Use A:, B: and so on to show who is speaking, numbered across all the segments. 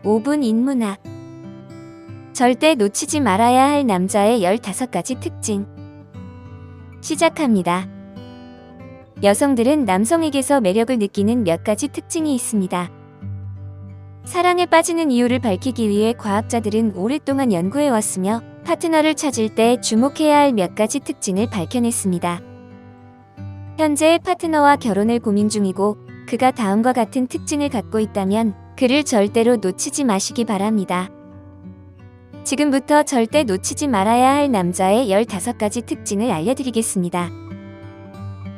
A: 5분 인문학. 절대 놓치지 말아야 할 남자의 15가지 특징. 시작합니다. 여성들은 남성에게서 매력을 느끼는 몇 가지 특징이 있습니다. 사랑에 빠지는 이유를 밝히기 위해 과학자들은 오랫동안 연구해왔으며 파트너를 찾을 때 주목해야 할 몇 가지 특징을 밝혀냈습니다. 현재 파트너와 결혼을 고민 중이고 그가 다음과 같은 특징을 갖고 있다면 그를 절대로 놓치지 마시기 바랍니다. 지금부터 절대 놓치지 말아야 할 남자의 15가지 특징을 알려드리겠습니다.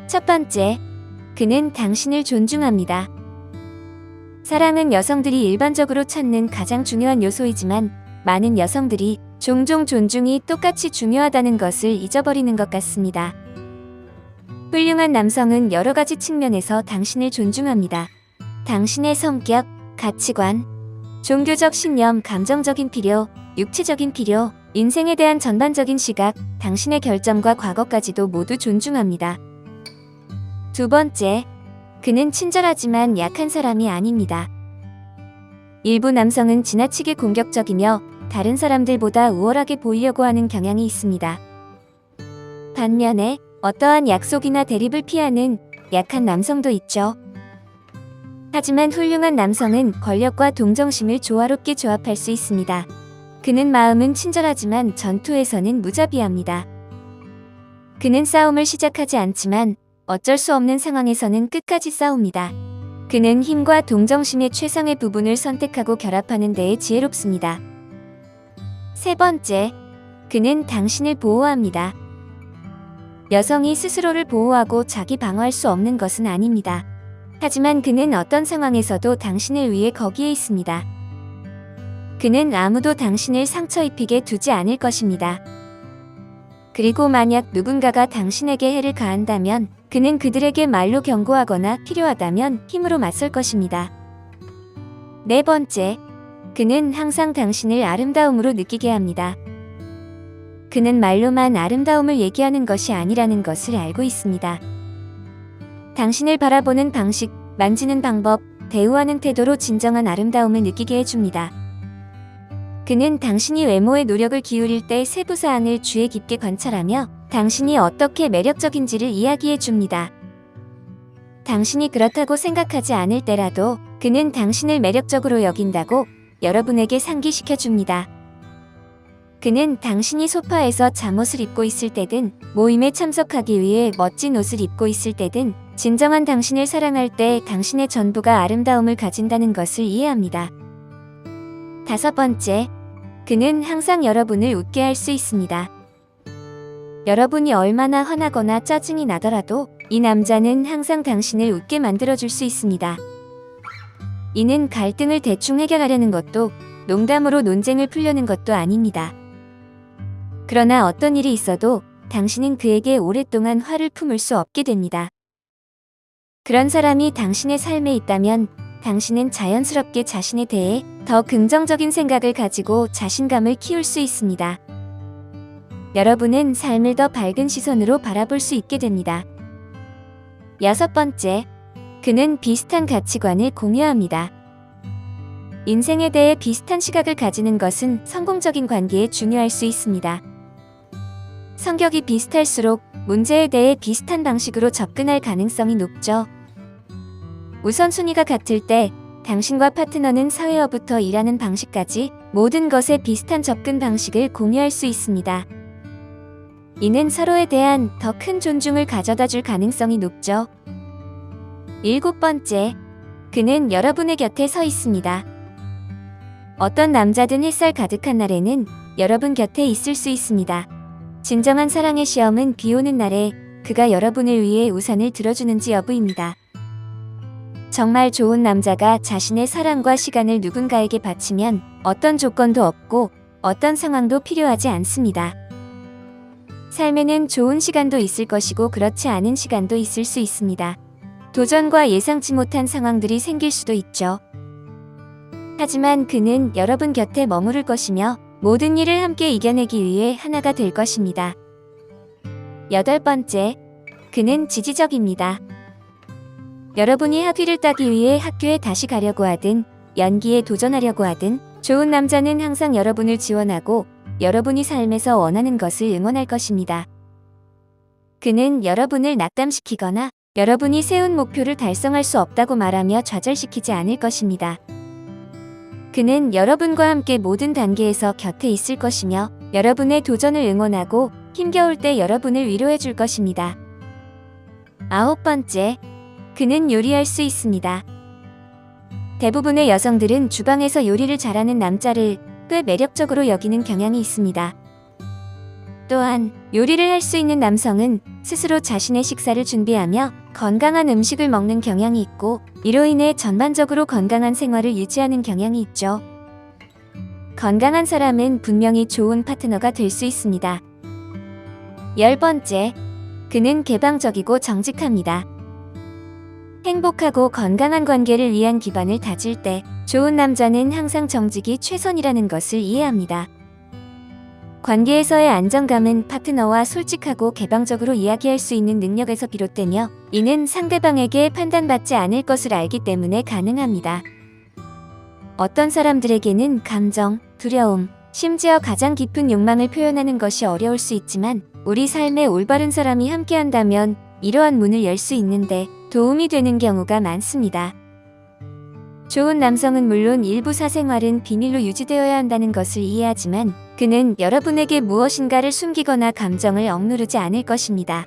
A: 첫 번째, 그는 당신을 존중합니다. 사랑은 여성들이 일반적으로 찾는 가장 중요한 요소이지만 많은 여성들이 종종 존중이 똑같이 중요하다는 것을 잊어버리는 것 같습니다. 훌륭한 남성은 여러 가지 측면에서 당신을 존중합니다. 당신의 성격, 가치관, 종교적 신념, 감정적인 필요, 육체적인 필요, 인생에 대한 전반적인 시각, 당신의 결정과 과거까지도 모두 존중합니다. 두 번째, 그는 친절하지만 약한 사람이 아닙니다. 일부 남성은 지나치게 공격적이며 다른 사람들보다 우월하게 보이려고 하는 경향이 있습니다. 반면에 어떠한 약속이나 대립을 피하는 약한 남성도 있죠. 하지만 훌륭한 남성은 권력과 동정심을 조화롭게 조합할 수 있습니다. 그는 마음은 친절하지만 전투에서는 무자비합니다. 그는 싸움을 시작하지 않지만 어쩔 수 없는 상황에서는 끝까지 싸웁니다. 그는 힘과 동정심의 최상의 부분을 선택하고 결합하는 데에 지혜롭습니다. 세 번째, 그는 당신을 보호합니다. 여성이 스스로를 보호하고 자기 방어할 수 없는 것은 아닙니다. 하지만 그는 어떤 상황에서도 당신을 위해 거기에 있습니다. 그는 아무도 당신을 상처 입히게 두지 않을 것입니다. 그리고 만약 누군가가 당신에게 해를 가한다면 그는 그들에게 말로 경고하거나 필요하다면 힘으로 맞설 것입니다. 네 번째, 그는 항상 당신을 아름다움으로 느끼게 합니다. 그는 말로만 아름다움을 얘기하는 것이 아니라는 것을 알고 있습니다. 당신을 바라보는 방식, 만지는 방법, 대우하는 태도로 진정한 아름다움을 느끼게 해줍니다. 그는 당신이 외모에 노력을 기울일 때 세부 사항을 주의 깊게 관찰하며 당신이 어떻게 매력적인지를 이야기해 줍니다. 당신이 그렇다고 생각하지 않을 때라도 그는 당신을 매력적으로 여긴다고 여러분에게 상기시켜 줍니다. 그는 당신이 소파에서 잠옷을 입고 있을 때든 모임에 참석하기 위해 멋진 옷을 입고 있을 때든 진정한 당신을 사랑할 때 당신의 전부가 아름다움을 가진다는 것을 이해합니다. 다섯 번째, 그는 항상 여러분을 웃게 할 수 있습니다. 여러분이 얼마나 화나거나 짜증이 나더라도 이 남자는 항상 당신을 웃게 만들어줄 수 있습니다. 이는 갈등을 대충 해결하려는 것도 농담으로 논쟁을 풀려는 것도 아닙니다. 그러나 어떤 일이 있어도 당신은 그에게 오랫동안 화를 품을 수 없게 됩니다. 그런 사람이 당신의 삶에 있다면 당신은 자연스럽게 자신에 대해 더 긍정적인 생각을 가지고 자신감을 키울 수 있습니다. 여러분은 삶을 더 밝은 시선으로 바라볼 수 있게 됩니다. 여섯 번째, 그는 비슷한 가치관을 공유합니다. 인생에 대해 비슷한 시각을 가지는 것은 성공적인 관계에 중요할 수 있습니다. 성격이 비슷할수록 문제에 대해 비슷한 방식으로 접근할 가능성이 높죠. 우선순위가 같을 때 당신과 파트너는 사회화부터 일하는 방식까지 모든 것에 비슷한 접근 방식을 공유할 수 있습니다. 이는 서로에 대한 더 큰 존중을 가져다 줄 가능성이 높죠. 일곱 번째, 그는 여러분의 곁에 서 있습니다. 어떤 남자든 햇살 가득한 날에는 여러분 곁에 있을 수 있습니다. 진정한 사랑의 시험은 비 오는 날에 그가 여러분을 위해 우산을 들어주는지 여부입니다. 정말 좋은 남자가 자신의 사랑과 시간을 누군가에게 바치면 어떤 조건도 없고 어떤 상황도 필요하지 않습니다. 삶에는 좋은 시간도 있을 것이고 그렇지 않은 시간도 있을 수 있습니다. 도전과 예상치 못한 상황들이 생길 수도 있죠. 하지만 그는 여러분 곁에 머무를 것이며 모든 일을 함께 이겨내기 위해 하나가 될 것입니다. 여덟 번째, 그는 지지적입니다. 여러분이 학위를 따기 위해 학교에 다시 가려고 하든 연기에 도전하려고 하든 좋은 남자는 항상 여러분을 지원하고 여러분이 삶에서 원하는 것을 응원할 것입니다. 그는 여러분을 낙담시키거나 여러분이 세운 목표를 달성할 수 없다고 말하며 좌절시키지 않을 것입니다. 그는 여러분과 함께 모든 단계에서 곁에 있을 것이며 여러분의 도전을 응원하고 힘겨울 때 여러분을 위로해 줄 것입니다. 9번째, 그는 요리할 수 있습니다. 대부분의 여성들은 주방에서 요리를 잘하는 남자를 꽤 매력적으로 여기는 경향이 있습니다. 또한 요리를 할 수 있는 남성은 스스로 자신의 식사를 준비하며 건강한 음식을 먹는 경향이 있고 이로 인해 전반적으로 건강한 생활을 유지하는 경향이 있죠. 건강한 사람은 분명히 좋은 파트너가 될 수 있습니다. 10번째, 그는 개방적이고 정직합니다. 행복하고 건강한 관계를 위한 기반을 다질 때 좋은 남자는 항상 정직이 최선이라는 것을 이해합니다. 관계에서의 안정감은 파트너와 솔직하고 개방적으로 이야기할 수 있는 능력에서 비롯되며 이는 상대방에게 판단받지 않을 것을 알기 때문에 가능합니다. 어떤 사람들에게는 감정, 두려움, 심지어 가장 깊은 욕망을 표현하는 것이 어려울 수 있지만 우리 삶에 올바른 사람이 함께한다면 이러한 문을 열 수 있는데 도움이 되는 경우가 많습니다. 좋은 남성은 물론 일부 사생활은 비밀로 유지되어야 한다는 것을 이해하지만 그는 여러분에게 무엇인가를 숨기거나 감정을 억누르지 않을 것입니다.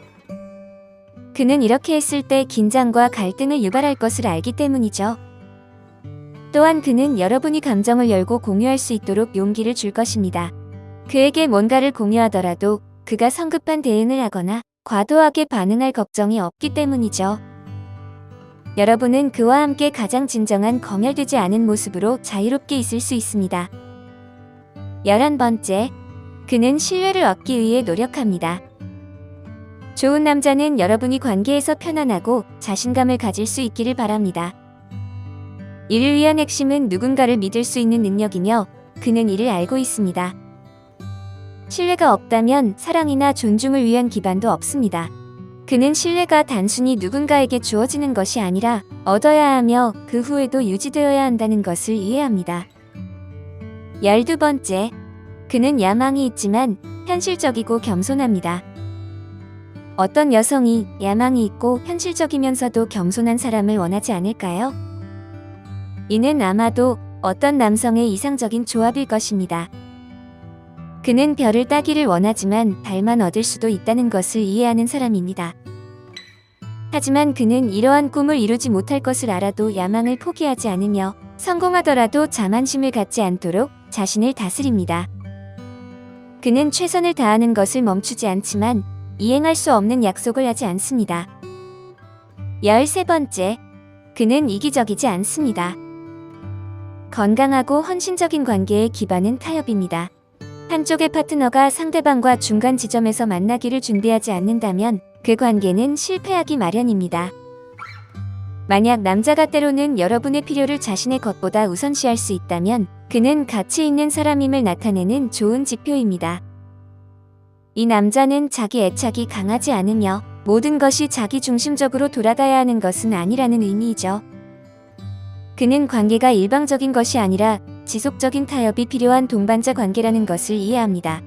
A: 그는 이렇게 했을 때 긴장과 갈등을 유발할 것을 알기 때문이죠. 또한 그는 여러분이 감정을 열고 공유할 수 있도록 용기를 줄 것입니다. 그에게 뭔가를 공유하더라도 그가 성급한 대응을 하거나 과도하게 반응할 걱정이 없기 때문이죠. 여러분은 그와 함께 가장 진정한 검열되지 않은 모습으로 자유롭게 있을 수 있습니다. 11번째, 그는 신뢰를 얻기 위해 노력합니다. 좋은 남자는 여러분이 관계에서 편안하고 자신감을 가질 수 있기를 바랍니다. 이를 위한 핵심은 누군가를 믿을 수 있는 능력이며 그는 이를 알고 있습니다. 신뢰가 없다면 사랑이나 존중을 위한 기반도 없습니다. 그는 신뢰가 단순히 누군가에게 주어지는 것이 아니라 얻어야 하며 그 후에도 유지되어야 한다는 것을 이해합니다. 12번째, 그는 야망이 있지만 현실적이고 겸손합니다. 어떤 여성이 야망이 있고 현실적이면서도 겸손한 사람을 원하지 않을까요? 이는 아마도 어떤 남성의 이상적인 조합일 것입니다. 그는 별을 따기를 원하지만 달만 얻을 수도 있다는 것을 이해하는 사람입니다. 하지만 그는 이러한 꿈을 이루지 못할 것을 알아도 야망을 포기하지 않으며 성공하더라도 자만심을 갖지 않도록 자신을 다스립니다. 그는 최선을 다하는 것을 멈추지 않지만 이행할 수 없는 약속을 하지 않습니다. 13번째, 그는 이기적이지 않습니다. 건강하고 헌신적인 관계의 기반은 타협입니다. 한쪽의 파트너가 상대방과 중간 지점에서 만나기를 준비하지 않는다면 그 관계는 실패하기 마련입니다. 만약 남자가 때로는 여러분의 필요를 자신의 것보다 우선시할 수 있다면 그는 가치 있는 사람임을 나타내는 좋은 지표입니다. 이 남자는 자기 애착이 강하지 않으며 모든 것이 자기 중심적으로 돌아가야 하는 것은 아니라는 의미이죠. 그는 관계가 일방적인 것이 아니라 지속적인 타협이 필요한 동반자 관계라는 것을 이해합니다.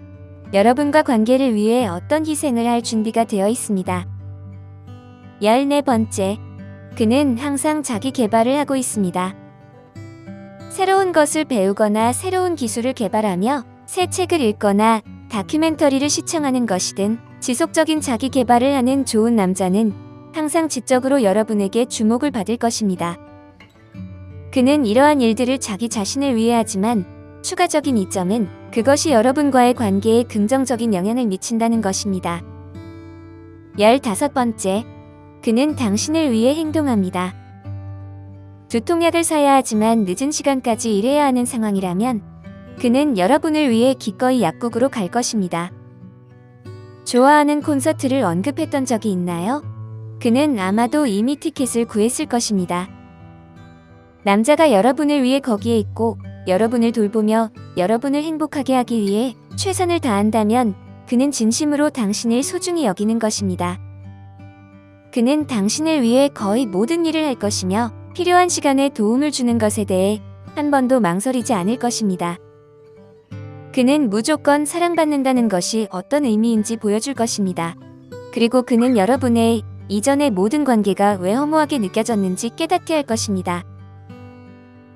A: 여러분과 관계를 위해 어떤 희생을 할 준비가 되어 있습니다. 14번째, 그는 항상 자기 개발을 하고 있습니다. 새로운 것을 배우거나 새로운 기술을 개발하며 새 책을 읽거나 다큐멘터리를 시청하는 것이든 지속적인 자기 개발을 하는 좋은 남자는 항상 지적으로 여러분에게 주목을 받을 것입니다. 그는 이러한 일들을 자기 자신을 위해 하지만 추가적인 이점은 그것이 여러분과의 관계에 긍정적인 영향을 미친다는 것입니다. 15번째, 그는 당신을 위해 행동합니다. 두통약을 사야 하지만 늦은 시간까지 일해야 하는 상황이라면 그는 여러분을 위해 기꺼이 약국으로 갈 것입니다. 좋아하는 콘서트를 언급했던 적이 있나요? 그는 아마도 이미 티켓을 구했을 것입니다. 남자가 여러분을 위해 거기에 있고 여러분을 돌보며 여러분을 행복하게 하기 위해 최선을 다한다면 그는 진심으로 당신을 소중히 여기는 것입니다. 그는 당신을 위해 거의 모든 일을 할 것이며 필요한 시간에 도움을 주는 것에 대해 한 번도 망설이지 않을 것입니다. 그는 무조건 사랑받는다는 것이 어떤 의미인지 보여줄 것입니다. 그리고 그는 여러분의 이전의 모든 관계가 왜 허무하게 느껴졌는지 깨닫게 할 것입니다.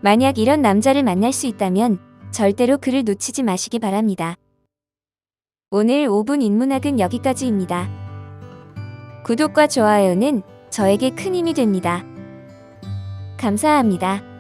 A: 만약 이런 남자를 만날 수 있다면 절대로 그를 놓치지 마시기 바랍니다. 오늘 5분 인문학은 여기까지입니다. 구독과 좋아요는 저에게 큰 힘이 됩니다. 감사합니다.